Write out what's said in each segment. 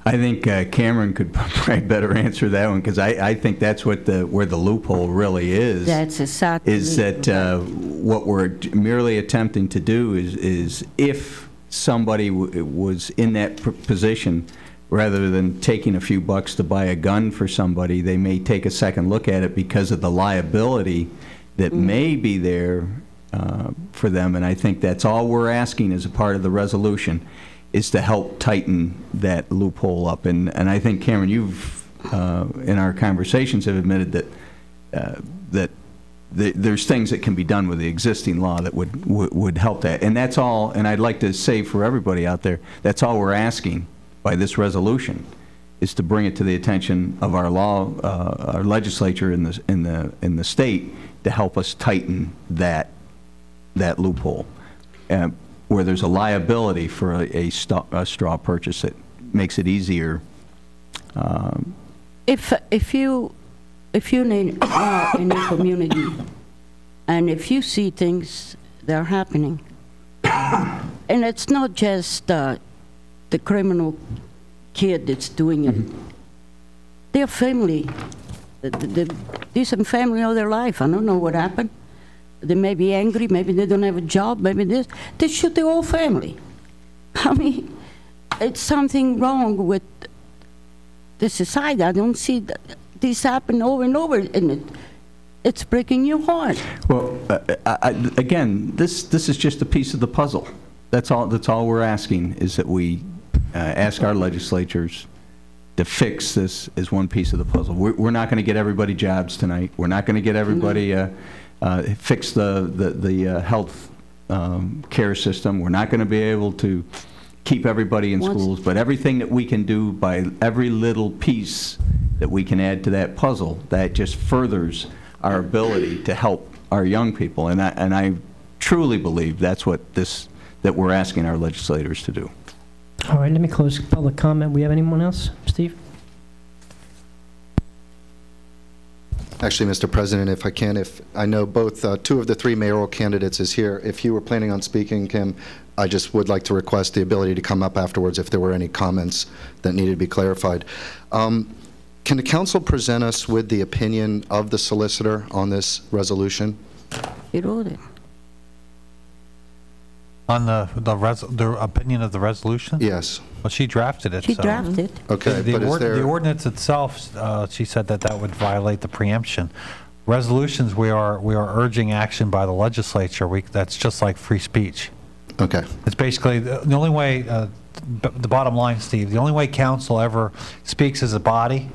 I think Cameron could probably better answer that one, because I think that's what where the loophole really is. That's exactly. Is that what we're merely attempting to do is if somebody was in that position, rather than taking a few bucks to buy a gun for somebody, they may take a second look at it because of the liability that may be there for them. And I think that's all we're asking as a part of the resolution, is to help tighten that loophole up. And I think, Cameron, you've, in our conversations, have admitted that there's things that can be done with the existing law that would help that. And that's all, and I'd like to say for everybody out there, that's all we're asking by this resolution, is to bring it to the attention of our our legislature in the state to help us tighten that loophole. Where there's a liability for a straw purchase, that makes it easier. If you in a community, and if you see things that are happening, and it's not just the criminal kid that's doing it, their family, the decent family all their life. I don't know what happened. They may be angry, maybe they don't have a job, maybe this. They shoot the whole family. I mean, it's something wrong with the society. I don't see this happen over and over, and it's breaking your heart. Well, again, this is just a piece of the puzzle. That's all we're asking, is that we ask our legislatures to fix this as one piece of the puzzle. We're not going to get everybody jobs tonight. We're not going to get everybody fix the health care system. We're not going to be able to keep everybody in schools, but everything that we can do, by every little piece that we can add to that puzzle, that just furthers our ability to help our young people. And I truly believe that's what that we're asking our legislators to do. All right, let me close public comment. We have anyone else? Steve? Actually, Mr. President, if I can, if I know both two of the three mayoral candidates is here. If you were planning on speaking, Kim, I just would like to request the ability to come up afterwards if there were any comments that needed to be clarified. Can the council present us with the opinion of the solicitor on this resolution? He wrote it. On the opinion of the resolution? Yes. Well, she drafted it. She drafted it. Okay, but the ordinance itself, she said that would violate the preemption. Resolutions, we are urging action by the legislature. That's just like free speech. Okay. It's basically the only way. The bottom line, Steve, the only way council ever speaks as a body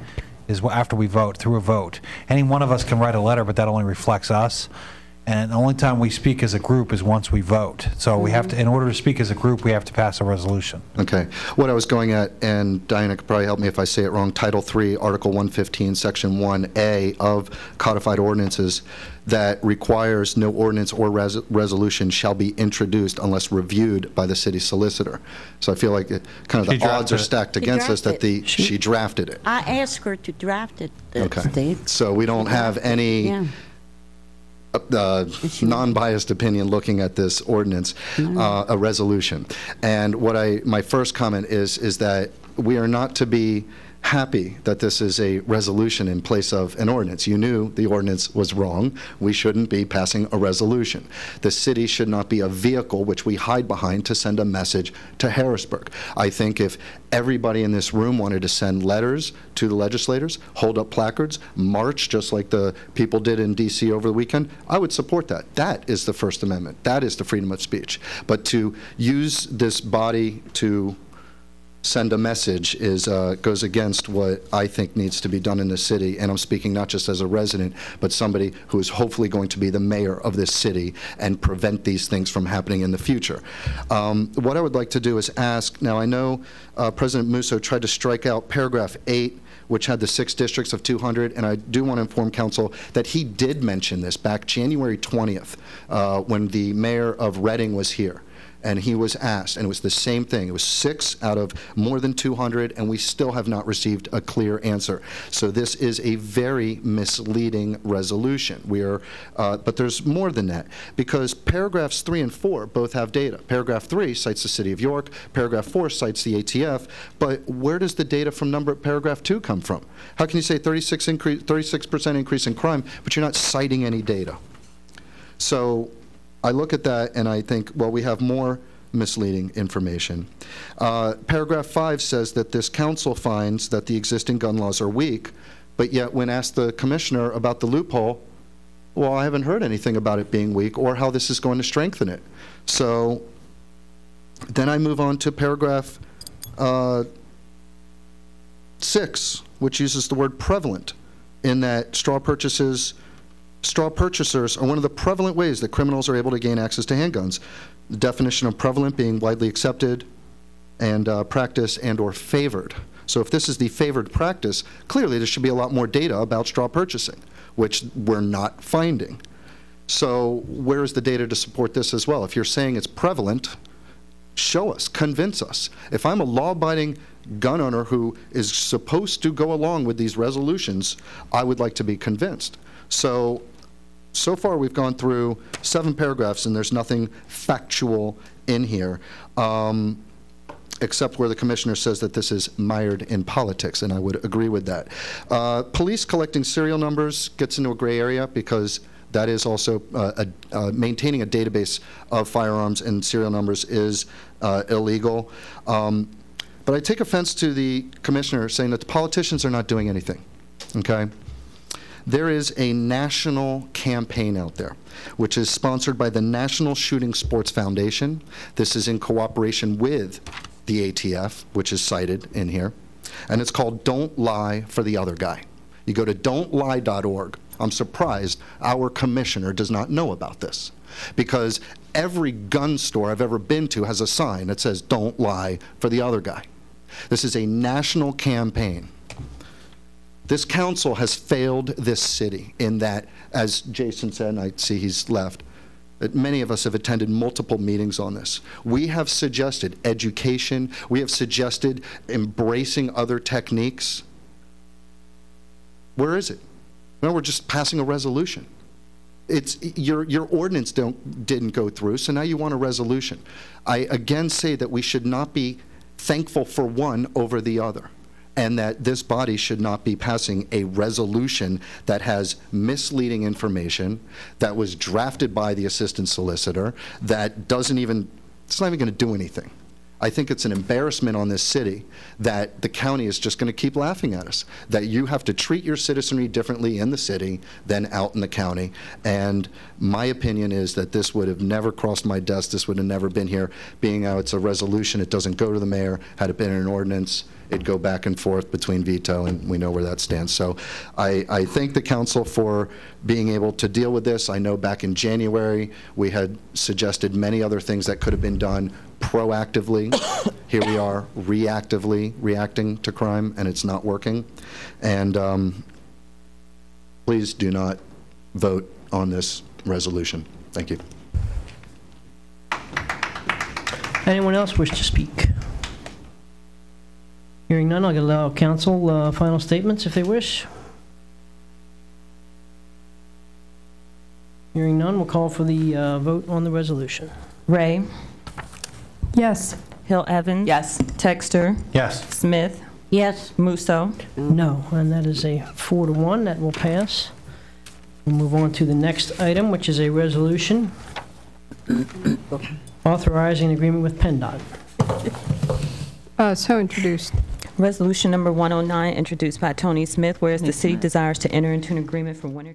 is after we vote, through a vote. Any one of us can write a letter, but that only reflects us. And the only time we speak as a group is once we vote. So we have to, in order to speak as a group, we have to pass a resolution. Okay. What I was going at, and Diana could probably help me if I say it wrong, Title 3, Article 115, Section 1A of Codified Ordinances, that requires no ordinance or resolution shall be introduced unless reviewed by the city solicitor. So I feel like kind of the odds are stacked against us that she drafted it. I asked her to draft it. Okay. Steve. So we don't have any... Yeah. Non-biased opinion looking at this ordinance, a resolution. And what my first comment is that we are not to be happy that this is a resolution in place of an ordinance. You knew the ordinance was wrong. We shouldn't be passing a resolution. The city should not be a vehicle which we hide behind to send a message to Harrisburg. I think if everybody in this room wanted to send letters to the legislators, hold up placards, march just like the people did in D.C. over the weekend, I would support that. That is the First Amendment. That is the freedom of speech. But to use this body to send a message goes against what I think needs to be done in the city, and I'm speaking not just as a resident, but somebody who is hopefully going to be the mayor of this city and prevent these things from happening in the future. What I would like to do is ask, now I know President Musso tried to strike out paragraph 8, which had the 6 districts of 200, and I do want to inform council that he did mention this back January 20th when the mayor of Reading was here. and he was asked, and it was the same thing. It was 6 out of more than 200, and we still have not received a clear answer. So this is a very misleading resolution. But there's more than that, because paragraphs 3 and 4 both have data. Paragraph 3 cites the City of York. Paragraph 4 cites the ATF. But where does the data from paragraph 2 come from? How can you say 36% increase in crime, but you're not citing any data? So I look at that and I think, well, we have more misleading information. Paragraph 5 says that this council finds that the existing gun laws are weak, but yet when asked the commissioner about the loophole, well, I haven't heard anything about it being weak or how this is going to strengthen it. So then I move on to paragraph 6, which uses the word prevalent, in that straw purchasers are one of the prevalent ways that criminals are able to gain access to handguns. The definition of prevalent being widely accepted and practiced and or favored. So if this is the favored practice, clearly there should be a lot more data about straw purchasing, which we're not finding. So where is the data to support this as well? If you're saying it's prevalent, show us, convince us. If I'm a law-abiding gun owner who is supposed to go along with these resolutions, I would like to be convinced. So far we've gone through 7 paragraphs and there's nothing factual in here, except where the commissioner says that this is mired in politics, and I would agree with that. Police collecting serial numbers gets into a gray area, because that is also maintaining a database of firearms and serial numbers is illegal. But I take offense to the commissioner saying that the politicians are not doing anything, okay? There is a national campaign out there, which is sponsored by the National Shooting Sports Foundation. This is in cooperation with the ATF, which is cited in here. And it's called Don't Lie for the Other Guy. You go to don'tlie.org. I'm surprised our commissioner does not know about this, because every gun store I've ever been to has a sign that says, "Don't lie for the other guy." This is a national campaign. This council has failed this city in that, as Jason said, and I see he's left, that many of us have attended multiple meetings on this. We have suggested education. We have suggested embracing other techniques. Where is it? No, we're just passing a resolution. It's your ordinance didn't go through, so now you want a resolution. I again say that we should not be thankful for one over the other, and that this body should not be passing a resolution that has misleading information, that was drafted by the assistant solicitor, that doesn't even, it's not even going to do anything. I think it's an embarrassment on this city that the county is just going to keep laughing at us, that you have to treat your citizenry differently in the city than out in the county. And my opinion is that this would have never crossed my desk. This would have never been here. Being how it's a resolution, it doesn't go to the mayor. Had it been an ordinance, it'd go back and forth between veto, and we know where that stands. So I thank the council for being able to deal with this. I know back in January we had suggested many other things that could have been done proactively. Here we are reactively reacting to crime, and it's not working. And please do not vote on this resolution. Thank you. Anyone else wish to speak? Hearing none, I'll allow council final statements if they wish. Hearing none, we'll call for the vote on the resolution. Ray. Yes. Hill Evans. Yes. Texter. Yes. Smith. Yes. Musso. No, and that is a 4-1. That will pass. We'll move on to the next item, which is a resolution authorizing an agreement with PennDOT. So introduced. Resolution number 109, introduced by Tony Smith, whereas the city desires to enter into an agreement for winter